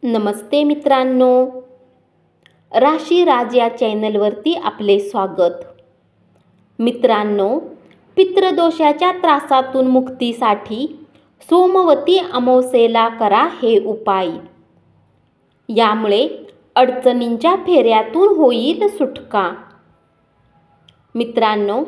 नमस्ते मित्रांनो, राशी राज या चॅनलवरती आपले स्वागत. मित्रांनो, पितृदोषाच्या त्रासातून मुक्तीसाठी सोमवती अमावस्येला करा हे उपाय. यामुळे अडचणींच्या फेऱ्यातून होईल सुटका. मित्रांनो,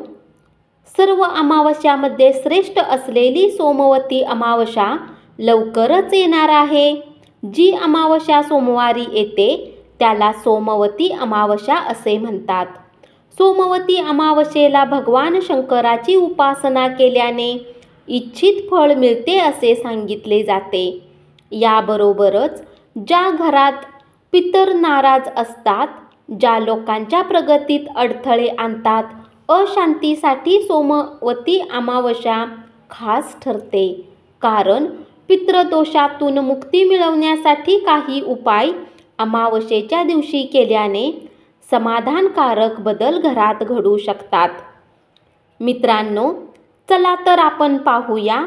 सर्व अमावस्यामध्ये श्रेष्ठ असलेली सोमवती अमावस्या लवकरच येणार आहे. जी अमावस्या सोमवारी येते त्याला सोमवती अमावस्या असे म्हणतात. सोमवती अमावस्येला भगवान शंकराची उपासना केल्याने इच्छित फळ मिळते असे सांगितले जाते. याबरोबरच ज्या घरात पितर नाराज असतात, ज्या लोकांच्या प्रगतीत अडथळे आणतात, अशांतीसाठी सोमवती अमावस्या खास ठरते. कारण पितृदोषातून मुक्ती मिळवण्यासाठी काही उपाय अमावस्येच्या दिवशी केल्याने समाधानकारक बदल घरात घडू शकतात. मित्रांनो, चला तर आपण पाहूया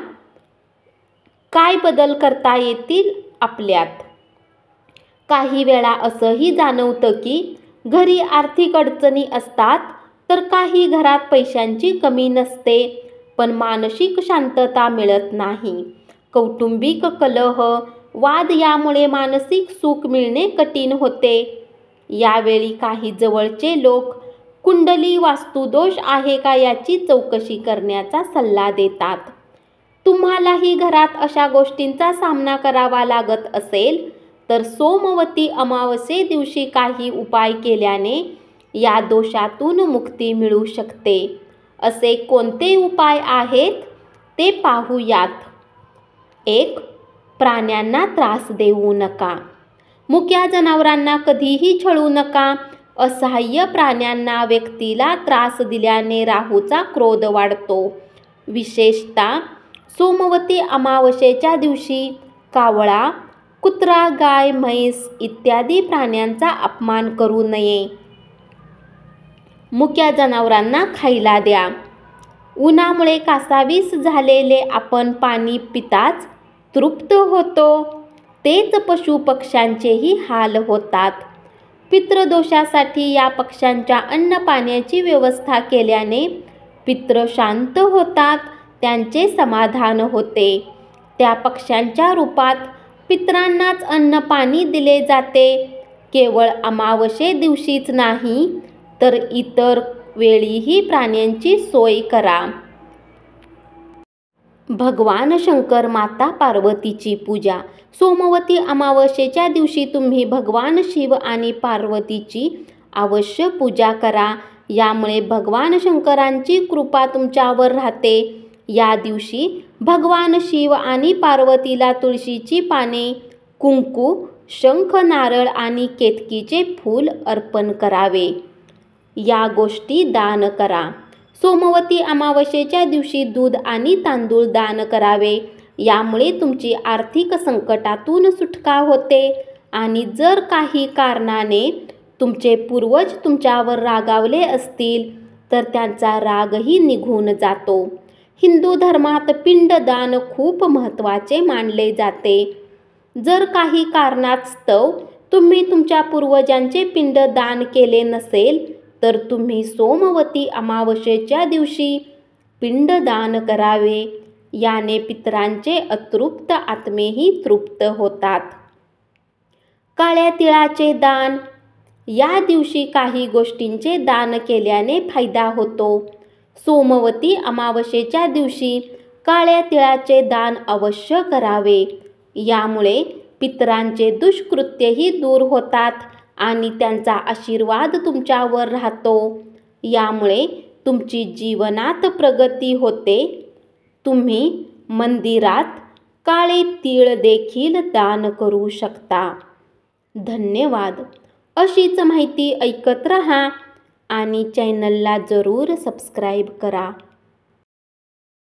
काय बदल करता येतील आपल्यात. काही वेळा असंही जाणवतं की घरी आर्थिक अडचणी असतात, तर काही घरात पैशांची कमी नसते, पण मानसिक शांतता मिळत नाही. कौटुंबिक कलह, वाद यामुळे मानसिक सुख मिळणे कठीण होते. यावेळी काही जवळचे लोक कुंडली वास्तुदोष आहे का याची चौकशी करण्याचा सल्ला देतात. तुम्हालाही घरात अशा गोष्टींचा सामना करावा लागत असेल तर सोमवती अमावस्ये दिवशी काही उपाय केल्याने या दोषातून मुक्ती मिळू शकते. असे कोणते उपाय आहेत ते पाहूयात. 1. प्राण्यांना त्रास देऊ नका. मुक्या जनावरांना कधीही छळू नका. असहाय्य प्राण्यांना व्यक्तीला त्रास दिल्याने राहूचा क्रोध वाढतो. विशेषतः सोमवती अमावस्येच्या दिवशी कावळा, कुत्रा, गाय, म्हैस इत्यादी प्राण्यांचा अपमान करू नये. मुक्या जनावरांना खायला द्या. उन्हामुळे कासावीस झालेले आपण पाणी पिताच तृप्त होतो, तेच पशुपक्ष्यांचेही हाल होतात. पितृदोषासाठी या पक्ष्यांच्या अन्न पाण्याची व्यवस्था केल्याने पितृ शांत होतात, त्यांचे समाधान होते. त्या पक्ष्यांच्या रूपात पितरांनाच अन्न पाणी दिले जाते. केवळ अमावस्ये दिवशीच नाही तर इतर वेळीही प्राण्यांची सोय करा. भगवान शंकर, माता पार्वतीची पूजा. सोमवती अमावस्येच्या दिवशी तुम्ही भगवान शिव आणि पार्वतीची अवश्य पूजा करा. यामुळे भगवान शंकरांची कृपा तुमच्यावर राहते. या दिवशी भगवान शिव आणि पार्वतीला तुळशीची पाने, कुंकू, शंख, नारळ आणि केतकीचे फूल अर्पण करावे. या गोष्टी दान करा. सोमवती अमावस्येच्या दिवशी दूध आणि तांदूळ दान करावे. यामुळे तुमची आर्थिक संकटातून सुटका होते आणि जर काही कारणाने तुमचे पूर्वज तुमच्यावर रागावले असतील तर त्यांचा रागही निघून जातो. हिंदू धर्मात पिंडदान खूप महत्त्वाचे मानले जाते. जर काही कारणास्तव तुम्ही तुमच्या पूर्वजांचे पिंड दान केले नसेल तर तुम्ही सोमवती अमावस्येच्या दिवशी पिंडदान करावे. याने पितरांचे अतृप्त आत्मेही तृप्त होतात. काळ्या तिळाचे दान. या दिवशी काही गोष्टींचे दान केल्याने फायदा होतो. सोमवती अमावस्येच्या दिवशी काळ्या तिळाचे दान अवश्य करावे. यामुळे पितरांचे दुष्कृत्यही दूर होतात आणि त्यांचा आशीर्वाद तुमच्यावर राहतो. यामुळे तुमची जीवनात प्रगती होते. तुम्ही मंदिरात काळे तीळ देखील दान करू शकता. धन्यवाद. अशीच माहिती ऐकत रहा आणि चॅनलला जरूर सबस्क्राईब करा.